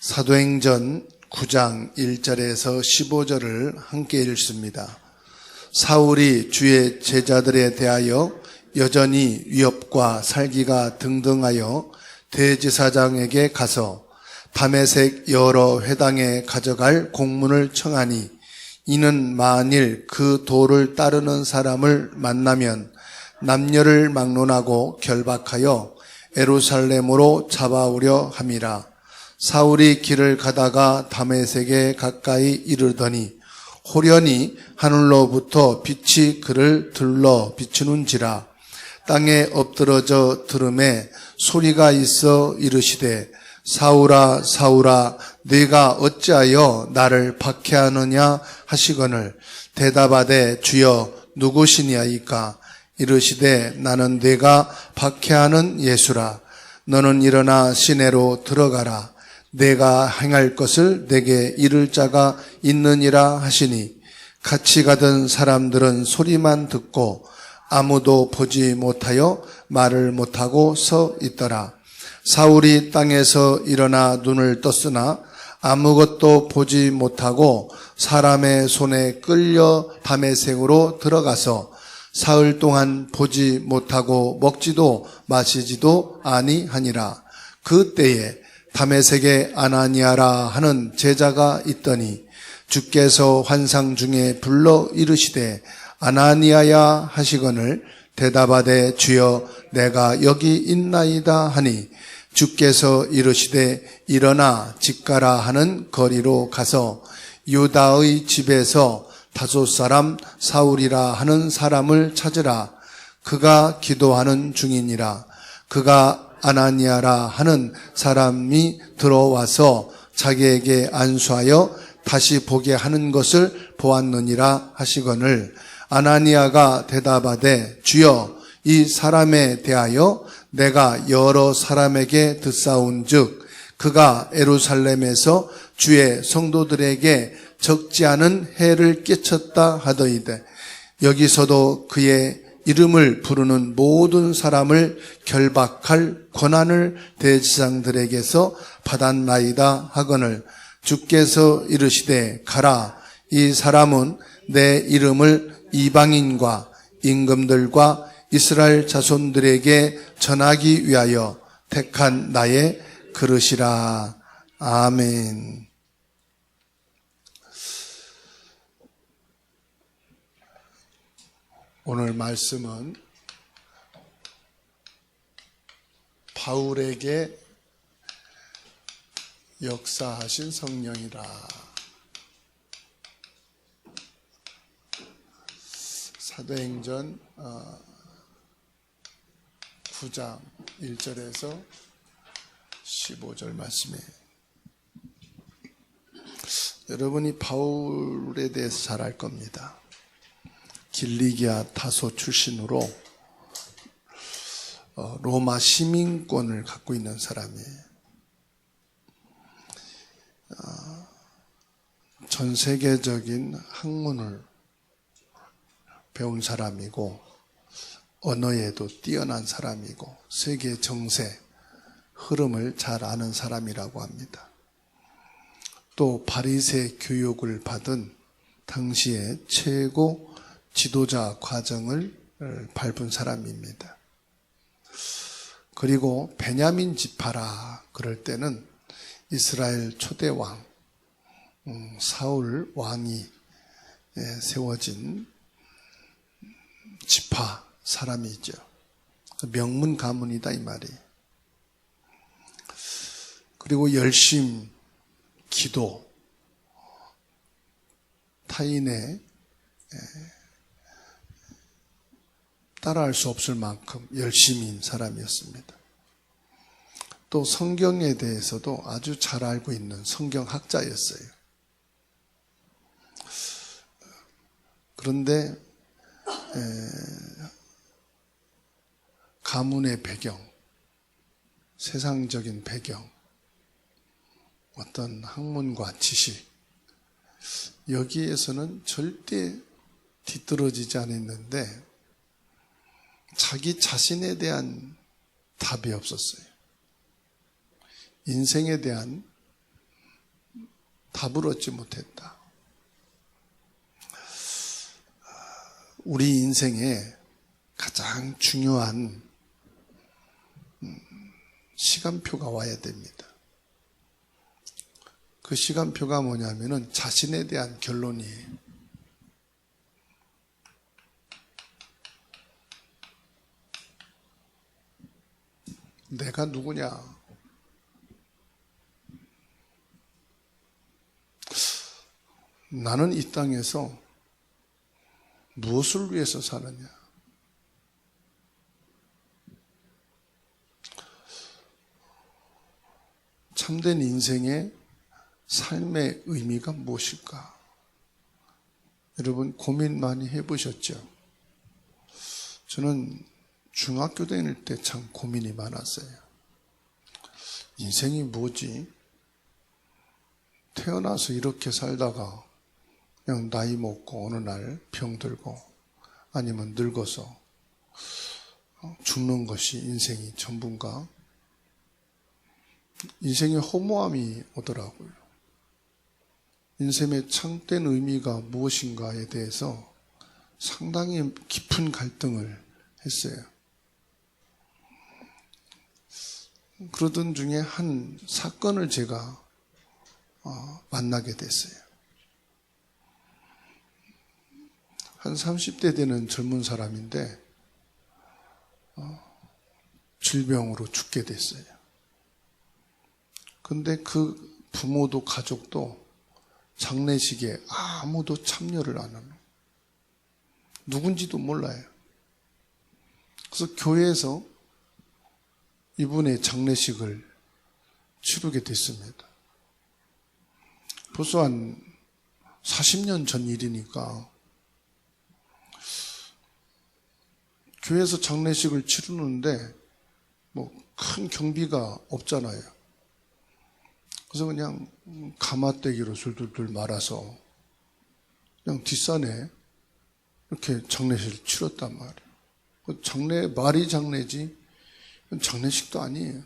사도행전 9장 1절에서 15절을 함께 읽습니다. 사울이 주의 제자들에 대하여 여전히 위협과 살기가 등등하여 대제사장에게 가서 다메섹 여러 회당에 가져갈 공문을 청하니, 이는 만일 그 도를 따르는 사람을 만나면 남녀를 막론하고 결박하여 예루살렘으로 잡아오려 함이라. 사울이 길을 가다가 다메섹에 가까이 이르더니 호련히 하늘로부터 빛이 그를 들러 비추는지라. 땅에 엎드러져 들음에 소리가 있어 이르시되, 사울아 사울아 네가 어찌하여 나를 박해하느냐 하시거늘, 대답하되 주여 누구시니이까? 이르시되 나는 네가 박해하는 예수라. 너는 일어나 시내로 들어가라. 내가 행할 것을 내게 이를 자가 있느니라 하시니, 같이 가던 사람들은 소리만 듣고 아무도 보지 못하여 말을 못하고 서 있더라. 사울이 땅에서 일어나 눈을 떴으나 아무것도 보지 못하고 사람의 손에 끌려 다메섹으로 들어가서 사흘 동안 보지 못하고 먹지도 마시지도 아니하니라. 그때에 다메섹에 아나니아라 하는 제자가 있더니 주께서 환상 중에 불러 이르시되 아나니아야 하시거늘, 대답하되 주여 내가 여기 있나이다 하니, 주께서 이르시되 일어나 집 가라 하는 거리로 가서 유다의 집에서 다섯 사람 사울이라 하는 사람을 찾으라. 그가 기도하는 중이니라. 그가 아나니아라 하는 사람이 들어와서 자기에게 안수하여 다시 보게 하는 것을 보았느니라 하시거늘, 아나니아가 대답하되 주여 이 사람에 대하여 내가 여러 사람에게 듣사온즉 그가 예루살렘에서 주의 성도들에게 적지 않은 해를 끼쳤다 하더이되, 여기서도 그의 이름을 부르는 모든 사람을 결박할 권한을 대제사장들에게서 받았나이다 하거늘, 주께서 이르시되 가라. 이 사람은 내 이름을 이방인과 임금들과 이스라엘 자손들에게 전하기 위하여 택한 나의 그릇이라. 아멘. 오늘 말씀은 바울에게 역사하신 성령이라. 사도행전 9장 1절에서 15절 말씀이에요. 여러분이 바울에 대해서 잘 알 겁니다. 길리기아 타소 출신으로 로마 시민권을 갖고 있는 사람이에요. 전 세계적인 학문을 배운 사람이고 언어에도 뛰어난 사람이고 세계 정세 흐름을 잘 아는 사람이라고 합니다. 또 바리새 교육을 받은 당시의 최고 지도자 과정을 밟은 사람입니다. 그리고 베냐민 지파라 그럴 때는 이스라엘 초대 왕 사울 왕이 세워진 지파 사람이죠. 명문 가문이다 이 말이에요. 그리고 열심, 기도, 타인의 따라할 수 없을 만큼 열심인 사람이었습니다. 또 성경에 대해서도 아주 잘 알고 있는 성경학자였어요. 그런데 가문의 배경, 세상적인 배경, 어떤 학문과 지식, 여기에서는 절대 뒤떨어지지 않았는데 자기 자신에 대한 답이 없었어요. 인생에 대한 답을 얻지 못했다. 우리 인생에 가장 중요한 시간표가 와야 됩니다. 그 시간표가 뭐냐면은 자신에 대한 결론이에요. 내가 누구냐? 나는 이 땅에서 무엇을 위해서 사느냐? 참된 인생의 삶의 의미가 무엇일까? 여러분 고민 많이 해보셨죠? 저는 중학교 다닐 때 참 고민이 많았어요. 인생이 뭐지? 태어나서 이렇게 살다가 그냥 나이 먹고 어느 날 병들고 아니면 늙어서 죽는 것이 인생이 전부인가? 인생의 허무함이 오더라고요. 인생의 참된 의미가 무엇인가에 대해서 상당히 깊은 갈등을 했어요. 그러던 중에 한 사건을 제가 만나게 됐어요. 한 30대 되는 젊은 사람인데 질병으로 죽게 됐어요. 근데 그 부모도 가족도 장례식에 아무도 참여를 안 하는, 누군지도 몰라요. 그래서 교회에서 이분의 장례식을 치르게 됐습니다. 벌써 한 40년 전 일이니까 교회에서 장례식을 치르는데 뭐 큰 경비가 없잖아요. 그래서 그냥 가마떼기로 술들들 말아서 그냥 뒷산에 이렇게 장례식을 치렀단 말이에요. 말이 장례지 장례식도 아니에요.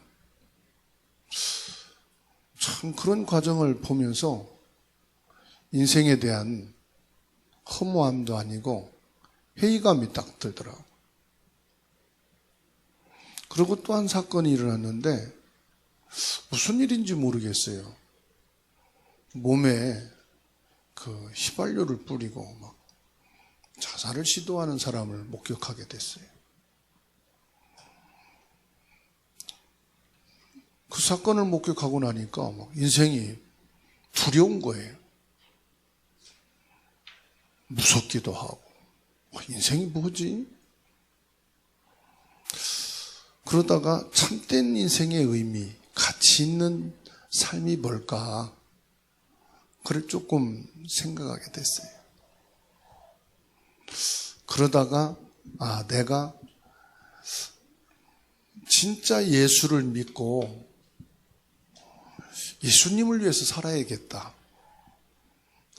참 그런 과정을 보면서 인생에 대한 허무함도 아니고 회의감이 딱 들더라고요. 그리고 또 한 사건이 일어났는데 무슨 일인지 모르겠어요. 몸에 그 휘발유를 뿌리고 막 자살을 시도하는 사람을 목격하게 됐어요. 그 사건을 목격하고 나니까 막 인생이 두려운 거예요. 무섭기도 하고 인생이 뭐지? 그러다가 참된 인생의 의미, 가치 있는 삶이 뭘까? 그걸 조금 생각하게 됐어요. 그러다가 내가 진짜 예수를 믿고 예수님을 위해서 살아야겠다.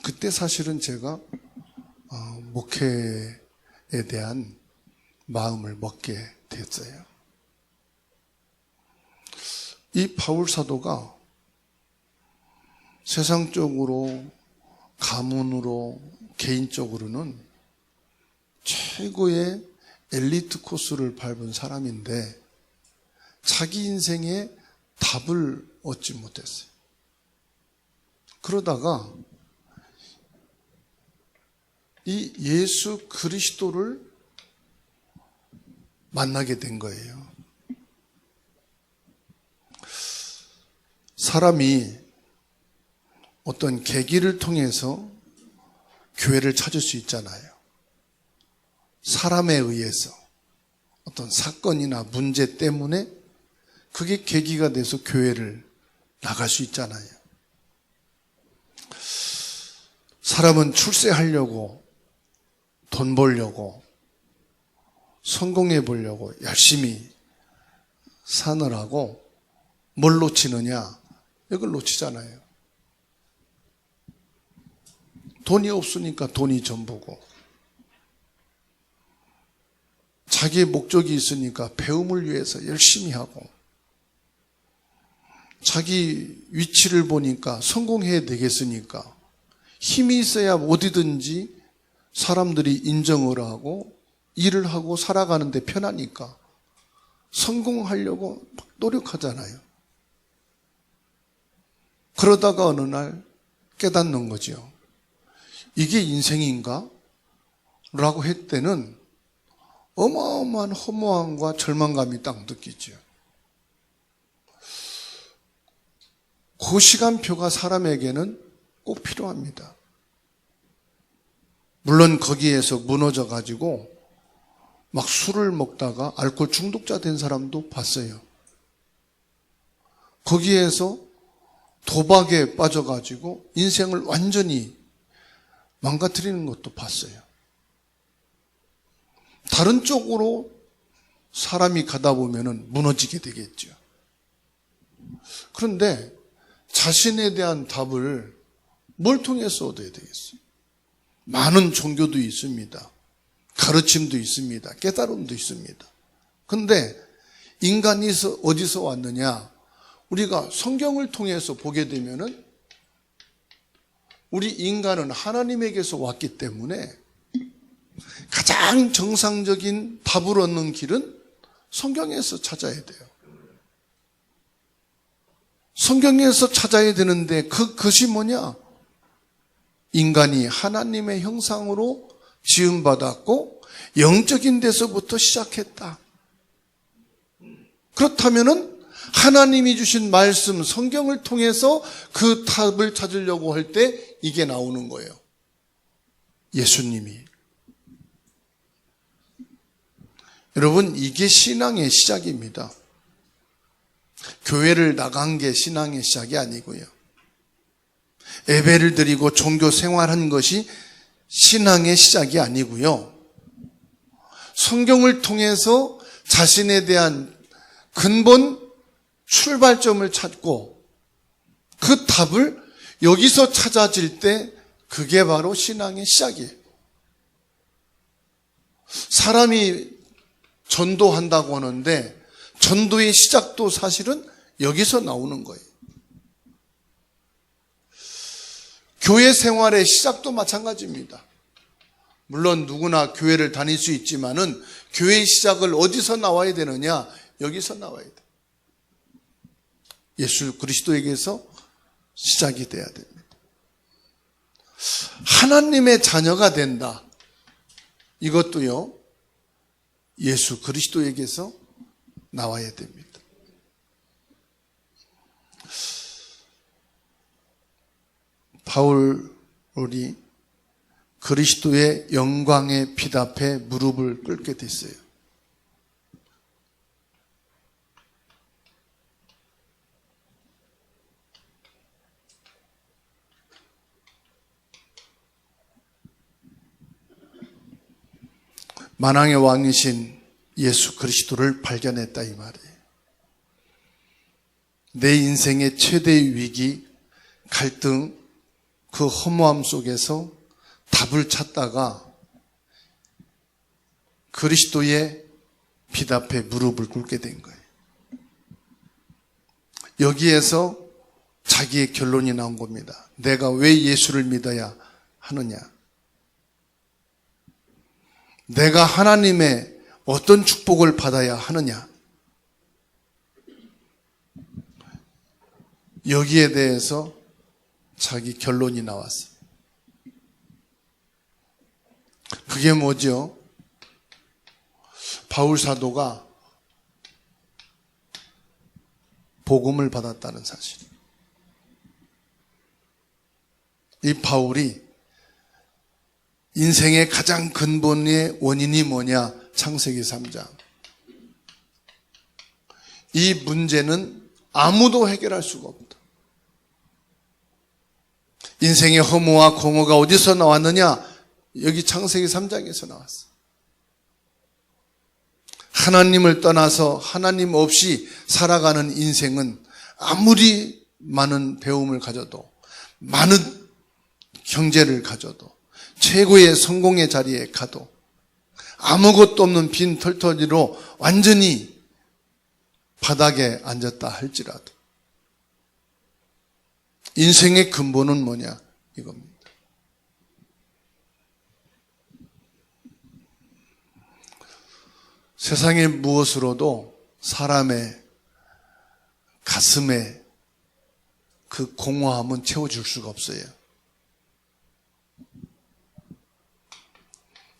그때 사실은 제가 목회에 대한 마음을 먹게 됐어요. 이 바울 사도가 세상적으로, 가문으로, 개인적으로는 최고의 엘리트 코스를 밟은 사람인데 자기 인생에 답을 얻지 못했어요. 그러다가 이 예수 그리스도를 만나게 된 거예요. 사람이 어떤 계기를 통해서 교회를 찾을 수 있잖아요. 사람에 의해서 어떤 사건이나 문제 때문에 그게 계기가 돼서 교회를 나갈 수 있잖아요. 사람은 출세하려고, 돈 벌려고, 성공해 보려고 열심히 사느라고 뭘 놓치느냐? 이걸 놓치잖아요. 돈이 없으니까 돈이 전부고, 자기의 목적이 있으니까 배움을 위해서 열심히 하고, 자기 위치를 보니까 성공해야 되겠으니까 힘이 있어야 어디든지 사람들이 인정을 하고 일을 하고 살아가는데 편하니까 성공하려고 막 노력하잖아요. 그러다가 어느 날 깨닫는 거죠. 이게 인생인가? 라고 할 때는 어마어마한 허무함과 절망감이 딱 느끼죠. 그 시간표가 사람에게는 꼭 필요합니다. 물론 거기에서 무너져 가지고 막 술을 먹다가 알코올 중독자 된 사람도 봤어요. 거기에서 도박에 빠져가지고 인생을 완전히 망가뜨리는 것도 봤어요. 다른 쪽으로 사람이 가다 보면은 무너지게 되겠죠. 그런데 자신에 대한 답을 뭘 통해서 얻어야 되겠어요? 많은 종교도 있습니다. 가르침도 있습니다. 깨달음도 있습니다. 그런데 인간이 어디서 왔느냐? 우리가 성경을 통해서 보게 되면은 우리 인간은 하나님에게서 왔기 때문에 가장 정상적인 답을 얻는 길은 성경에서 찾아야 돼요. 성경에서 찾아야 되는데 그것이 뭐냐? 인간이 하나님의 형상으로 지음받았고 영적인 데서부터 시작했다. 그렇다면은 하나님이 주신 말씀, 성경을 통해서 그 답을 찾으려고 할 때 이게 나오는 거예요. 예수님이. 여러분, 이게 신앙의 시작입니다. 교회를 나간 게 신앙의 시작이 아니고요. 예배를 드리고 종교 생활한 것이 신앙의 시작이 아니고요. 성경을 통해서 자신에 대한 근본 출발점을 찾고 그 답을 여기서 찾아질 때 그게 바로 신앙의 시작이에요. 사람이 전도한다고 하는데 전도의 시작도 사실은 여기서 나오는 거예요. 교회 생활의 시작도 마찬가지입니다. 물론 누구나 교회를 다닐 수 있지만은 교회의 시작을 어디서 나와야 되느냐? 여기서 나와야 돼. 예수 그리스도에게서 시작이 돼야 됩니다. 하나님의 자녀가 된다. 이것도요, 예수 그리스도에게서 나와야 됩니다. 바울이 그리스도의 영광의 빛 앞에 무릎을 꿇게 됐어요. 만왕의 왕이신 예수 그리스도를 발견했다 이 말이에요. 내 인생의 최대의 위기, 갈등, 그 허무함 속에서 답을 찾다가 그리스도의 빛 앞에 무릎을 꿇게 된 거예요. 여기에서 자기의 결론이 나온 겁니다. 내가 왜 예수를 믿어야 하느냐? 내가 하나님의 어떤 축복을 받아야 하느냐? 여기에 대해서 자기 결론이 나왔어요. 그게 뭐죠? 바울 사도가 복음을 받았다는 사실. 이 바울이 인생의 가장 근본의 원인이 뭐냐? 창세기 3장. 이 문제는 아무도 해결할 수가 없다. 인생의 허무와 공허가 어디서 나왔느냐? 여기 창세기 3장에서 나왔어. 하나님을 떠나서 하나님 없이 살아가는 인생은 아무리 많은 배움을 가져도, 많은 경제를 가져도, 최고의 성공의 자리에 가도 아무것도 없는 빈 털터리로 완전히 바닥에 앉았다 할지라도 인생의 근본은 뭐냐? 이겁니다. 세상의 무엇으로도 사람의 가슴에 그 공허함은 채워줄 수가 없어요.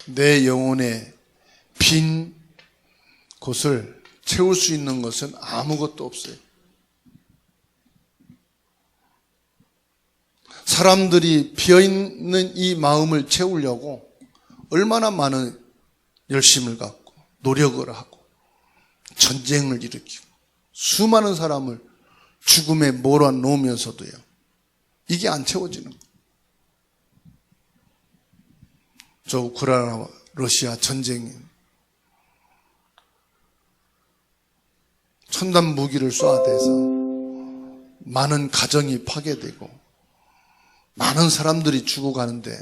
내 영혼의 빈 곳을 채울 수 있는 것은 아무것도 없어요. 사람들이 비어있는 이 마음을 채우려고 얼마나 많은 열심을 갖고 노력을 하고 전쟁을 일으키고 수많은 사람을 죽음에 몰아놓으면서도요, 이게 안 채워지는 거예요. 저 우크라이나 러시아 전쟁이 첨단 무기를 쏘아대서 많은 가정이 파괴되고 많은 사람들이 죽어가는데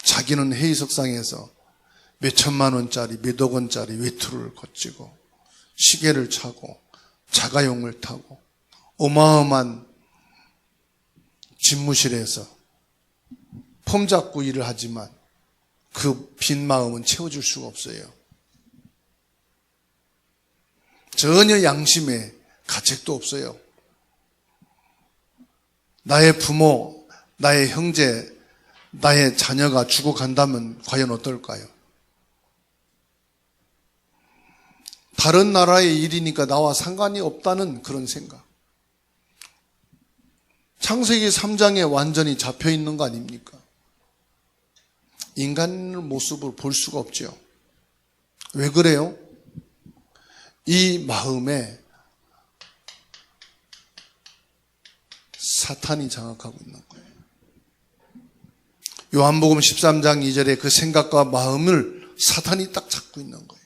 자기는 회의석상에서 몇 천만 원짜리, 몇 억 원짜리 외투를 거치고 시계를 차고 자가용을 타고 어마어마한 집무실에서 폼 잡고 일을 하지만 그 빈 마음은 채워줄 수가 없어요. 전혀 양심에 가책도 없어요. 나의 부모, 나의 형제, 나의 자녀가 죽어간다면 과연 어떨까요? 다른 나라의 일이니까 나와 상관이 없다는 그런 생각. 창세기 3장에 완전히 잡혀 있는 거 아닙니까? 인간의 모습을 볼 수가 없죠. 왜 그래요? 이 마음에 사탄이 장악하고 있는 거예요. 요한복음 13장 2절에 그 생각과 마음을 사탄이 딱 잡고 있는 거예요.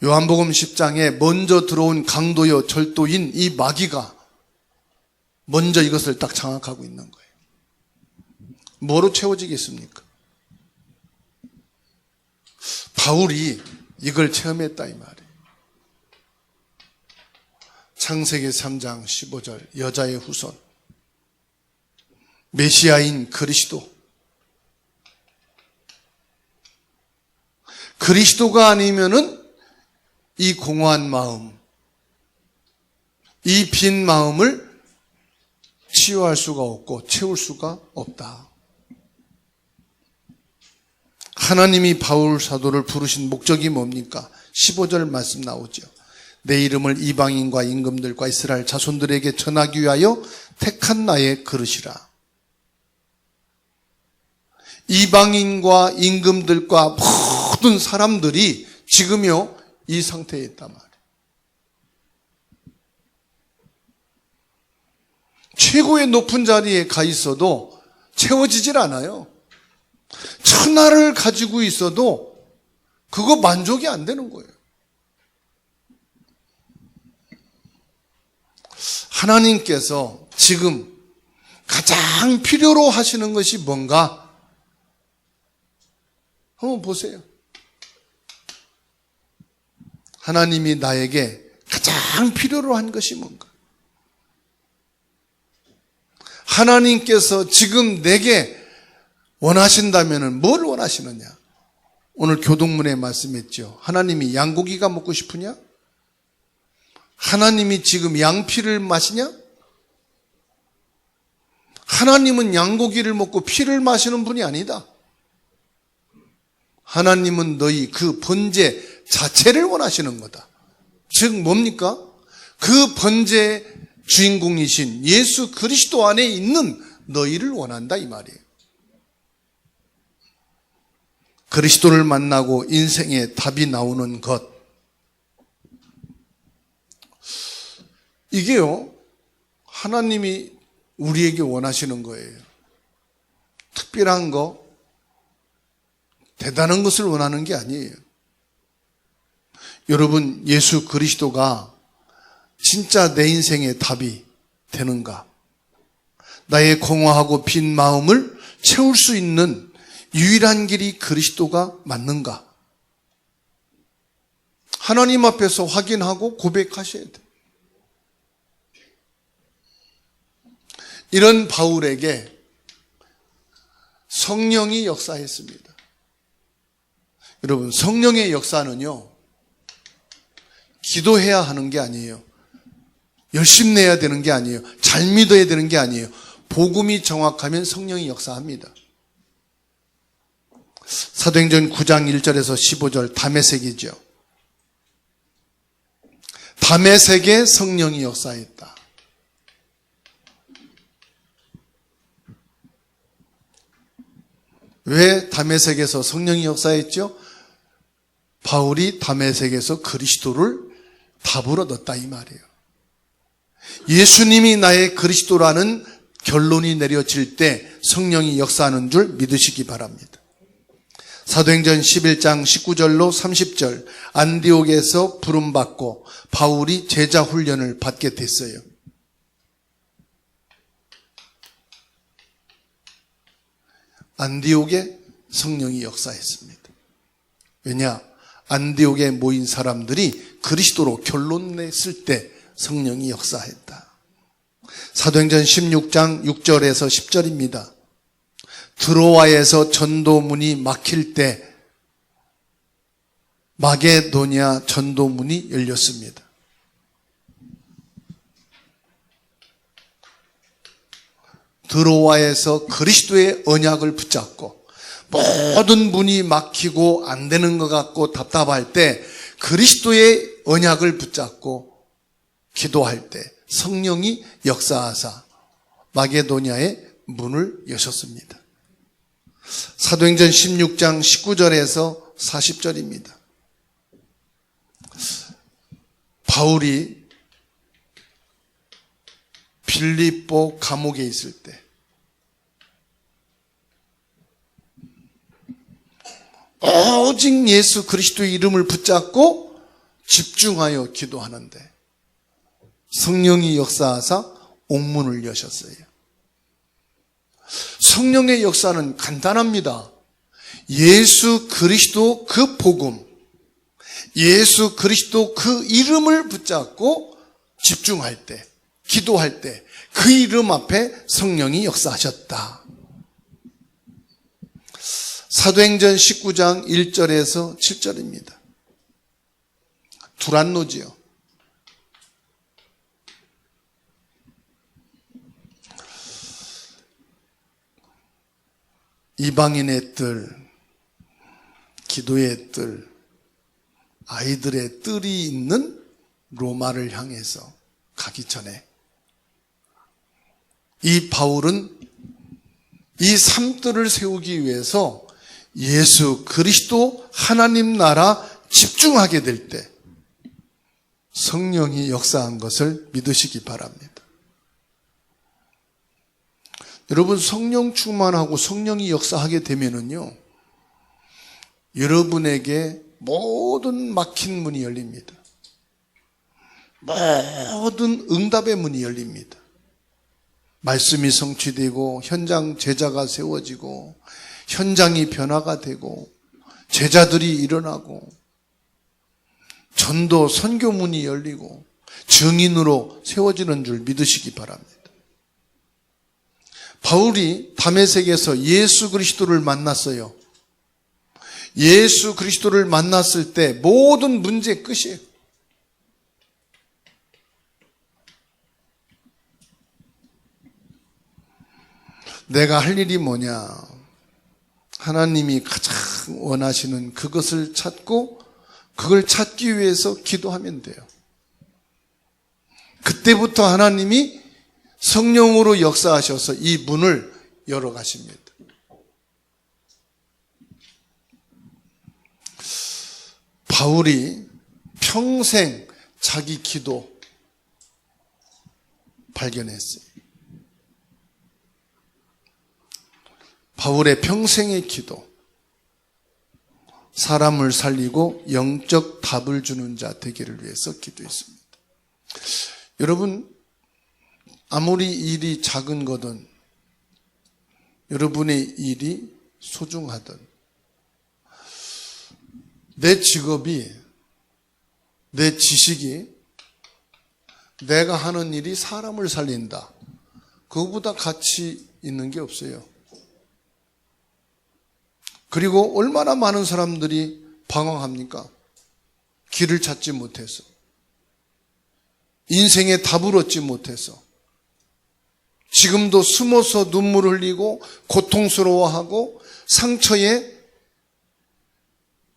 요한복음 10장에 먼저 들어온 강도여 절도인 이 마귀가 먼저 이것을 딱 장악하고 있는 거예요. 뭐로 채워지겠습니까? 바울이 이걸 체험했다 이 말이에요. 창세기 3장 15절 여자의 후손 메시아인 그리스도가 아니면은 이 공허한 마음, 이 빈 마음을 치유할 수가 없고 채울 수가 없다. 하나님이 바울 사도를 부르신 목적이 뭡니까? 15절 말씀 나오죠. 내 이름을 이방인과 임금들과 이스라엘 자손들에게 전하기 위하여 택한 나의 그릇이라. 이방인과 임금들과 모든 사람들이 지금요 이 상태에 있단 말이에요. 최고의 높은 자리에 가 있어도 채워지질 않아요. 천하를 가지고 있어도 그거 만족이 안 되는 거예요. 하나님께서 지금 가장 필요로 하시는 것이 뭔가? 한번 보세요. 하나님이 나에게 가장 필요로 한 것이 뭔가? 하나님께서 지금 내게 원하신다면 뭘 원하시느냐? 오늘 교동문에 말씀했죠. 하나님이 양고기가 먹고 싶으냐? 하나님이 지금 양피를 마시냐? 하나님은 양고기를 먹고 피를 마시는 분이 아니다. 하나님은 너희 그 번제 자체를 원하시는 거다. 즉 뭡니까? 그 번제의 주인공이신 예수 그리스도 안에 있는 너희를 원한다 이 말이에요. 그리스도를 만나고 인생의 답이 나오는 것. 이게요, 하나님이 우리에게 원하시는 거예요. 특별한 거, 대단한 것을 원하는 게 아니에요. 여러분, 예수 그리스도가 진짜 내 인생의 답이 되는가? 나의 공허하고 빈 마음을 채울 수 있는 유일한 길이 그리스도가 맞는가? 하나님 앞에서 확인하고 고백하셔야 돼요. 이런 바울에게 성령이 역사했습니다. 여러분, 성령의 역사는요, 기도해야 하는 게 아니에요. 열심 내야 되는 게 아니에요. 잘 믿어야 되는 게 아니에요. 복음이 정확하면 성령이 역사합니다. 사도행전 9장 1절에서 15절 다메섹이죠. 다메섹에 성령이 역사했다. 왜 다메섹에서 성령이 역사했죠? 바울이 다메섹에서 그리스도를 답으로 넣었다 이 말이에요. 예수님이 나의 그리스도라는 결론이 내려질 때 성령이 역사하는 줄 믿으시기 바랍니다. 사도행전 11장 19절로 30절 안디옥에서 부름받고 바울이 제자 훈련을 받게 됐어요. 안디옥에 성령이 역사했습니다. 왜냐? 안디옥에 모인 사람들이 그리스도로 결론 냈을 때 성령이 역사했다. 사도행전 16장 6절에서 10절입니다. 드로아에서 전도문이 막힐 때 마게도냐 전도문이 열렸습니다. 드로아에서 그리스도의 언약을 붙잡고 모든 문이 막히고 안 되는 것 같고 답답할 때 그리스도의 언약을 붙잡고 기도할 때 성령이 역사하사 마게도냐의 문을 여셨습니다. 사도행전 16장 19절에서 40절입니다. 바울이 빌립보 감옥에 있을 때 오직 예수 그리스도의 이름을 붙잡고 집중하여 기도하는데 성령이 역사하사 옥문을 여셨어요. 성령의 역사는 간단합니다. 예수 그리스도 그 복음, 예수 그리스도 그 이름을 붙잡고 집중할 때, 기도할 때 그 이름 앞에 성령이 역사하셨다. 사도행전 19장 1절에서 7절입니다. 두란노지요. 이방인의 뜰, 기도의 뜰, 아이들의 뜰이 있는 로마를 향해서 가기 전에 이 바울은 이 삼뜰을 세우기 위해서 예수 그리스도 하나님 나라 집중하게 될 때 성령이 역사한 것을 믿으시기 바랍니다. 여러분, 성령 충만하고 성령이 역사하게 되면은요, 여러분에게 모든 막힌 문이 열립니다. 모든 응답의 문이 열립니다. 말씀이 성취되고 현장 제자가 세워지고 현장이 변화가 되고 제자들이 일어나고 전도 선교문이 열리고 증인으로 세워지는 줄 믿으시기 바랍니다. 바울이 다메섹에서 예수 그리스도를 만났어요. 예수 그리스도를 만났을 때 모든 문제 끝이에요. 내가 할 일이 뭐냐? 하나님이 가장 원하시는 그것을 찾고 그걸 찾기 위해서 기도하면 돼요. 그때부터 하나님이 성령으로 역사하셔서 이 문을 열어가십니다. 바울이 평생 자기 기도 발견했어요. 바울의 평생의 기도, 사람을 살리고 영적 답을 주는 자 되기를 위해서 기도했습니다. 여러분, 아무리 일이 작은 거든 여러분의 일이 소중하든 내 직업이, 내 지식이, 내가 하는 일이 사람을 살린다. 그거보다 가치 있는 게 없어요. 그리고 얼마나 많은 사람들이 방황합니까? 길을 찾지 못해서. 인생의 답을 얻지 못해서. 지금도 숨어서 눈물을 흘리고 고통스러워하고 상처에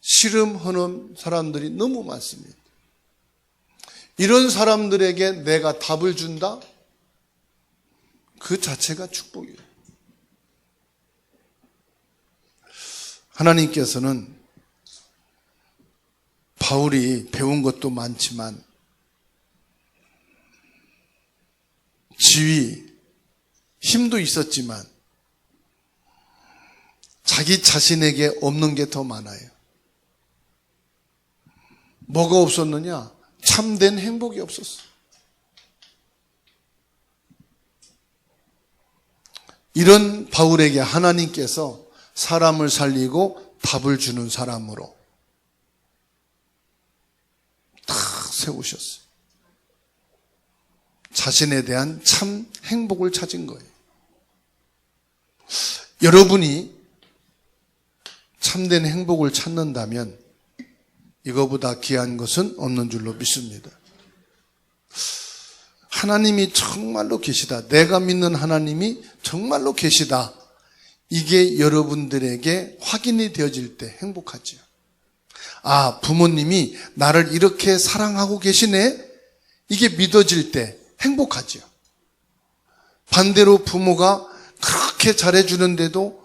씨름하는 사람들이 너무 많습니다. 이런 사람들에게 내가 답을 준다? 그 자체가 축복이에요. 하나님께서는 바울이 배운 것도 많지만 지위, 힘도 있었지만 자기 자신에게 없는 게 더 많아요. 뭐가 없었느냐? 참된 행복이 없었어. 이런 바울에게 하나님께서 사람을 살리고 답을 주는 사람으로 탁 세우셨어요. 자신에 대한 참 행복을 찾은 거예요. 여러분이 참된 행복을 찾는다면 이거보다 귀한 것은 없는 줄로 믿습니다. 하나님이 정말로 계시다. 내가 믿는 하나님이 정말로 계시다. 이게 여러분들에게 확인이 되어질 때 행복하죠. 아, 부모님이 나를 이렇게 사랑하고 계시네? 이게 믿어질 때 행복하죠. 반대로 부모가 그렇게 잘해주는데도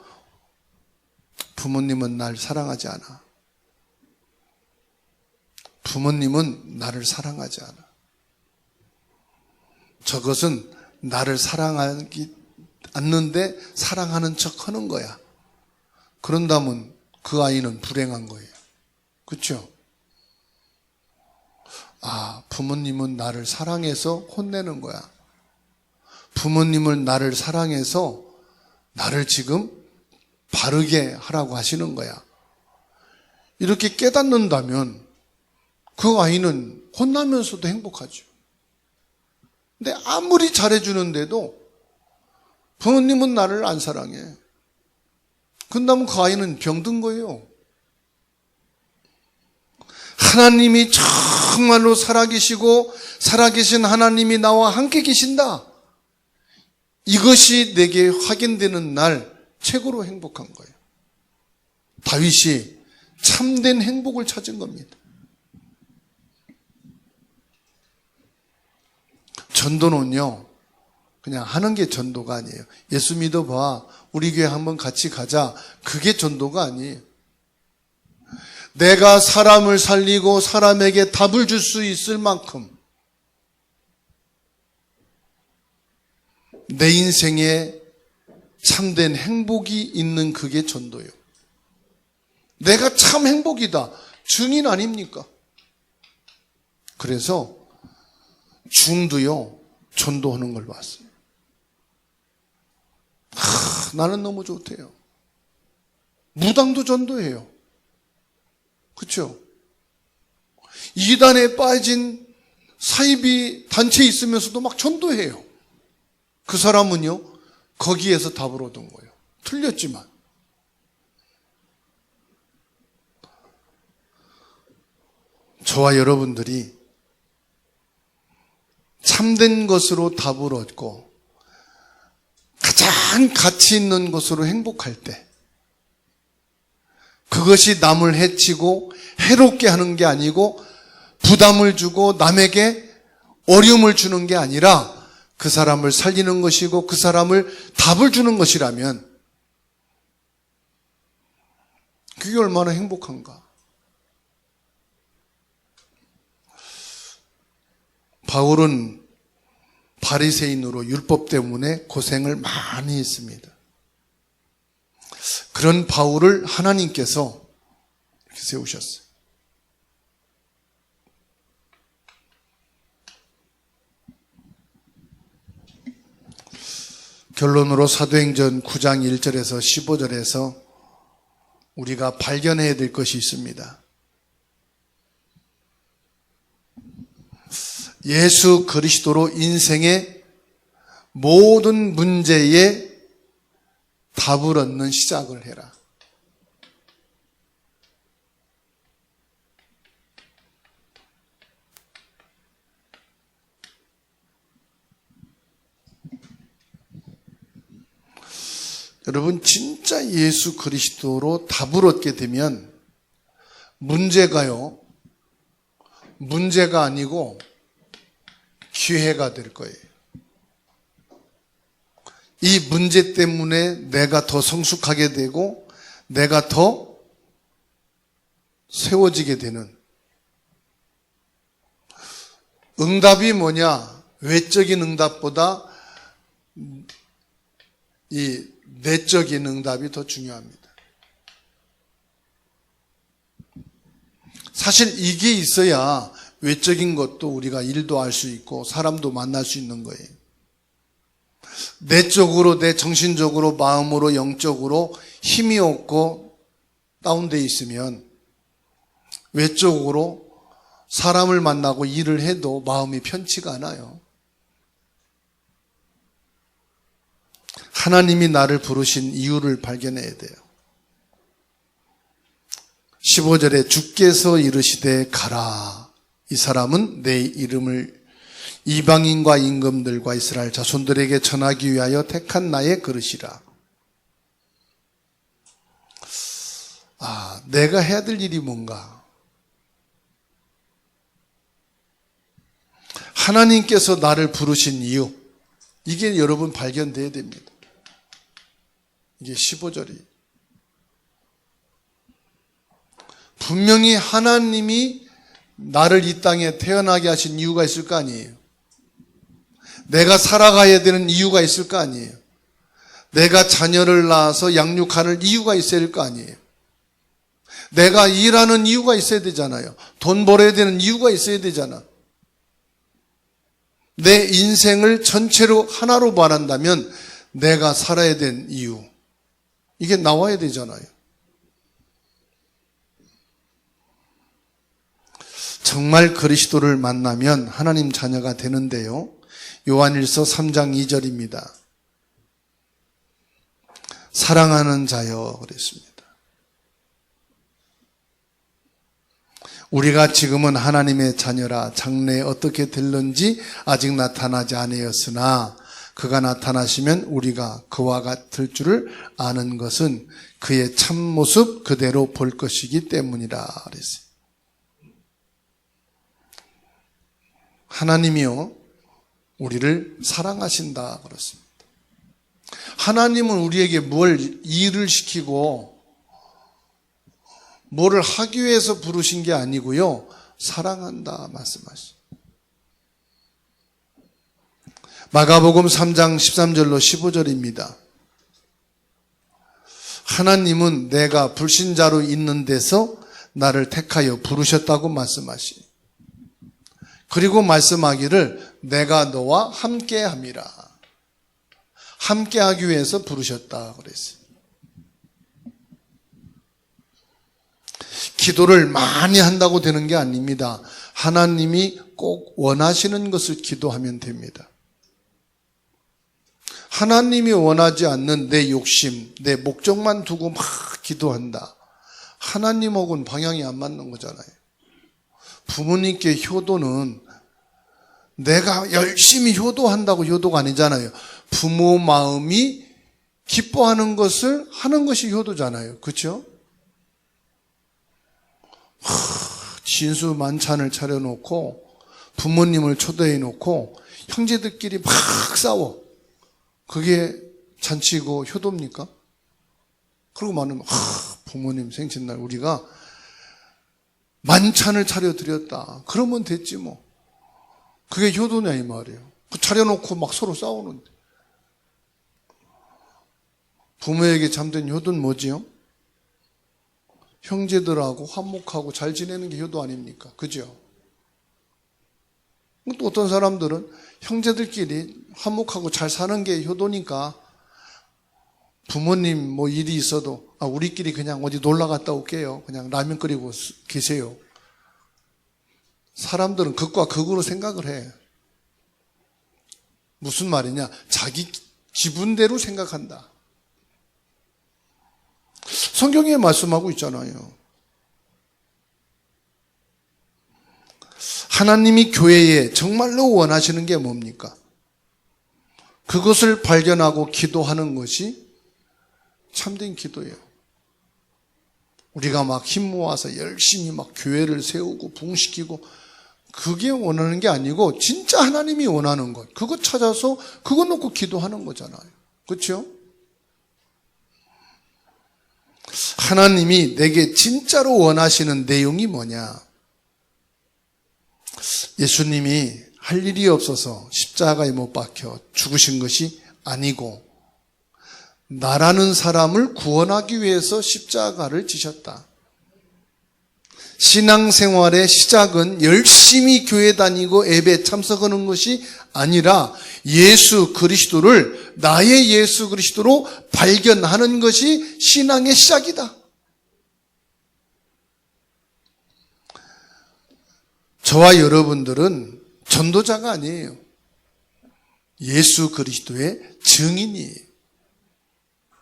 부모님은 날 사랑하지 않아. 부모님은 나를 사랑하지 않아. 저것은 나를 사랑하지 않는데 사랑하는 척 하는 거야. 그런다면 그 아이는 불행한 거예요. 그렇죠? 아, 부모님은 나를 사랑해서 혼내는 거야. 부모님은 나를 사랑해서 나를 지금 바르게 하라고 하시는 거야. 이렇게 깨닫는다면 그 아이는 혼나면서도 행복하죠. 근데 아무리 잘해주는데도 부모님은 나를 안 사랑해. 그런다면 그 아이는 병든 거예요. 하나님이 정말로 살아계시고 살아계신 하나님이 나와 함께 계신다. 이것이 내게 확인되는 날 최고로 행복한 거예요. 다윗이 참된 행복을 찾은 겁니다. 전도는요, 그냥 하는 게 전도가 아니에요. 예수 믿어봐. 우리 교회 한번 같이 가자. 그게 전도가 아니에요. 내가 사람을 살리고 사람에게 답을 줄 수 있을 만큼 내 인생에 참된 행복이 있는 그게 전도예요. 내가 참 행복이다. 증인 아닙니까? 그래서 중도요, 전도하는 걸 봤어요. 나는 너무 좋대요. 무당도 전도해요. 그렇죠? 이단에 빠진 사이비 단체에 있으면서도 막 전도해요. 그 사람은요, 거기에서 답을 얻은 거예요. 틀렸지만. 저와 여러분들이 참된 것으로 답을 얻고 가장 가치 있는 것으로 행복할 때, 그것이 남을 해치고 해롭게 하는 게 아니고 부담을 주고 남에게 어려움을 주는 게 아니라 그 사람을 살리는 것이고 그 사람을 답을 주는 것이라면 그게 얼마나 행복한가. 바울은 바리새인으로 율법 때문에 고생을 많이 했습니다. 그런 바울을 하나님께서 이렇게 세우셨어요. 결론으로 사도행전 9장 1절에서 15절에서 우리가 발견해야 될 것이 있습니다. 예수 그리스도로 인생의 모든 문제에 답을 얻는 시작을 해라. 여러분, 진짜 예수 그리스도로 답을 얻게 되면 문제가요, 문제가 아니고 기회가 될 거예요. 이 문제 때문에 내가 더 성숙하게 되고 내가 더 세워지게 되는. 응답이 뭐냐? 외적인 응답보다 이 내적인 응답이 더 중요합니다. 사실 이게 있어야 외적인 것도 우리가 일도 할 수 있고 사람도 만날 수 있는 거예요. 내적으로, 내 정신적으로, 마음으로, 영적으로 힘이 없고 다운되어 있으면 외적으로 사람을 만나고 일을 해도 마음이 편치가 않아요. 하나님이 나를 부르신 이유를 발견해야 돼요. 15절에 주께서 이르시되 가라. 이 사람은 내 이름을 이방인과 임금들과 이스라엘 자손들에게 전하기 위하여 택한 나의 그릇이라. 내가 해야 될 일이 뭔가? 하나님께서 나를 부르신 이유, 이게 여러분 발견돼야 됩니다. 이게 15절이. 분명히 하나님이 나를 이 땅에 태어나게 하신 이유가 있을 거 아니에요. 내가 살아가야 되는 이유가 있을 거 아니에요. 내가 자녀를 낳아서 양육하는 이유가 있어야 될 거 아니에요. 내가 일하는 이유가 있어야 되잖아요. 돈 벌어야 되는 이유가 있어야 되잖아. 내 인생을 전체로 하나로 말한다면 내가 살아야 된 이유, 이게 나와야 되잖아요. 정말 그리스도를 만나면 하나님 자녀가 되는데요. 요한일서 3장 2절입니다. 사랑하는 자여 그랬습니다. 우리가 지금은 하나님의 자녀라 장래에 어떻게 될는지 아직 나타나지 아니었으나 그가 나타나시면 우리가 그와 같을 줄을 아는 것은 그의 참모습 그대로 볼 것이기 때문이라 그랬어요. 하나님이요, 우리를 사랑하신다 그렇습니다. 하나님은 우리에게 뭘 일을 시키고 뭐를 하기 위해서 부르신 게 아니고요, 사랑한다 말씀하시죠. 마가복음 3장 13절로 15절입니다. 하나님은 내가 불신자로 있는 데서 나를 택하여 부르셨다고 말씀하시니, 그리고 말씀하기를 내가 너와 함께함이라. 함께하기 위해서 부르셨다 그랬어요. 기도를 많이 한다고 되는 게 아닙니다. 하나님이 꼭 원하시는 것을 기도하면 됩니다. 하나님이 원하지 않는 내 욕심, 내 목적만 두고 막 기도한다. 하나님하고는 방향이 안 맞는 거잖아요. 부모님께 효도는 내가 열심히 효도한다고 효도가 아니잖아요. 부모 마음이 기뻐하는 것을 하는 것이 효도잖아요. 그렇죠? 진수 만찬을 차려놓고 부모님을 초대해 놓고 형제들끼리 막 싸워. 그게 잔치고 효도입니까? 그러고 말하면 부모님 생신날 우리가 만찬을 차려드렸다. 그러면 됐지 뭐. 그게 효도냐 이 말이에요. 차려놓고 막 서로 싸우는데. 부모에게 참된 효도는 뭐지요? 형제들하고 화목하고 잘 지내는 게 효도 아닙니까? 그죠? 또 어떤 사람들은 형제들끼리 화목하고 잘 사는 게 효도니까 부모님 뭐 일이 있어도 우리끼리 그냥 어디 놀러 갔다 올게요. 그냥 라면 끓이고 계세요. 사람들은 극과 극으로 생각을 해. 무슨 말이냐? 자기 기분대로 생각한다. 성경에 말씀하고 있잖아요. 하나님이 교회에 정말로 원하시는 게 뭡니까? 그것을 발견하고 기도하는 것이 참된 기도예요. 우리가 막 힘 모아서 열심히 막 교회를 세우고 부흥시키고 그게 원하는 게 아니고 진짜 하나님이 원하는 것, 그거 찾아서 그거 놓고 기도하는 거잖아요. 그렇죠? 하나님이 내게 진짜로 원하시는 내용이 뭐냐? 예수님이 할 일이 없어서 십자가에 못 박혀 죽으신 것이 아니고 나라는 사람을 구원하기 위해서 십자가를 지셨다. 신앙생활의 시작은 열심히 교회 다니고 예배 참석하는 것이 아니라 예수 그리스도를 나의 예수 그리스도로 발견하는 것이 신앙의 시작이다. 저와 여러분들은 전도자가 아니에요. 예수 그리스도의 증인이에요.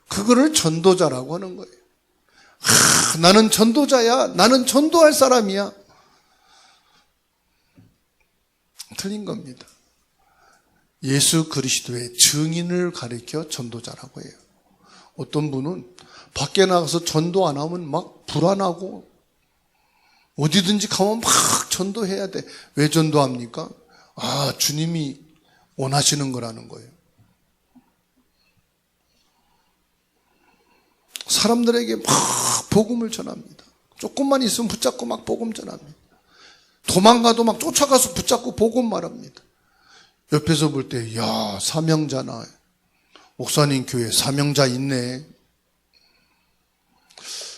그거를 전도자라고 하는 거예요. 나는 전도자야. 나는 전도할 사람이야. 틀린 겁니다. 예수 그리스도의 증인을 가리켜 전도자라고 해요. 어떤 분은 밖에 나가서 전도 안 하면 막 불안하고 어디든지 가면 막 전도해야 돼. 왜 전도합니까? 주님이 원하시는 거라는 거예요. 사람들에게 막 복음을 전합니다. 조금만 있으면 붙잡고 막 복음 전합니다. 도망가도 막 쫓아가서 붙잡고 복음 말합니다. 옆에서 볼 때, 야, 사명자나. 목사님 교회 사명자 있네.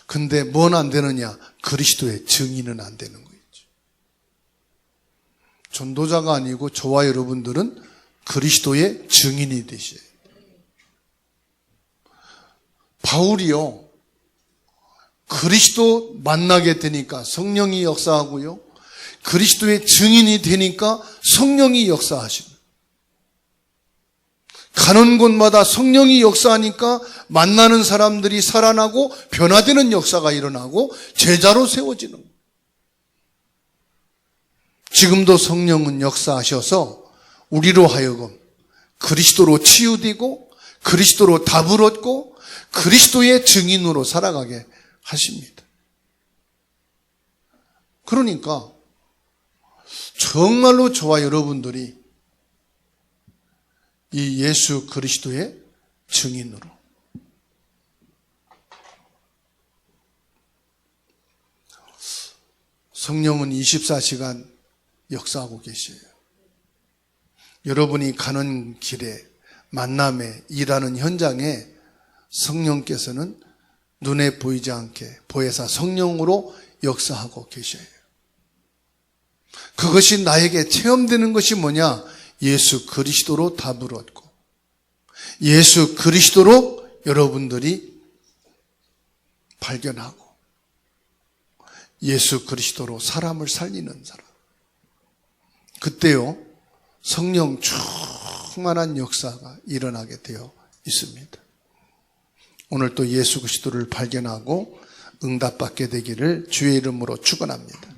근데 뭔 안 되느냐? 그리스도의 증인은 안 되는 거죠. 전도자가 아니고 저와 여러분들은 그리스도의 증인이 되셔야 돼요. 바울이요, 그리스도 만나게 되니까 성령이 역사하고요, 그리스도의 증인이 되니까 성령이 역사하십니다. 가는 곳마다 성령이 역사하니까 만나는 사람들이 살아나고 변화되는 역사가 일어나고 제자로 세워지는 거예요. 지금도 성령은 역사하셔서 우리로 하여금 그리스도로 치유되고 그리스도로 답을 얻고 그리스도의 증인으로 살아가게 하십니다. 그러니까 정말로 저와 여러분들이 이 예수 그리스도의 증인으로 성령은 24시간 역사하고 계셔요. 여러분이 가는 길에 만남에 일하는 현장에 성령께서는 눈에 보이지 않게 보혜사 성령으로 역사하고 계셔요. 그것이 나에게 체험되는 것이 뭐냐? 예수 그리스도로 답을 얻고 예수 그리스도로 여러분들이 발견하고 예수 그리스도로 사람을 살리는 사람. 그때요, 성령 충만한 역사가 일어나게 되어 있습니다. 오늘 또 예수 그리스도를 발견하고 응답받게 되기를 주의 이름으로 축원합니다.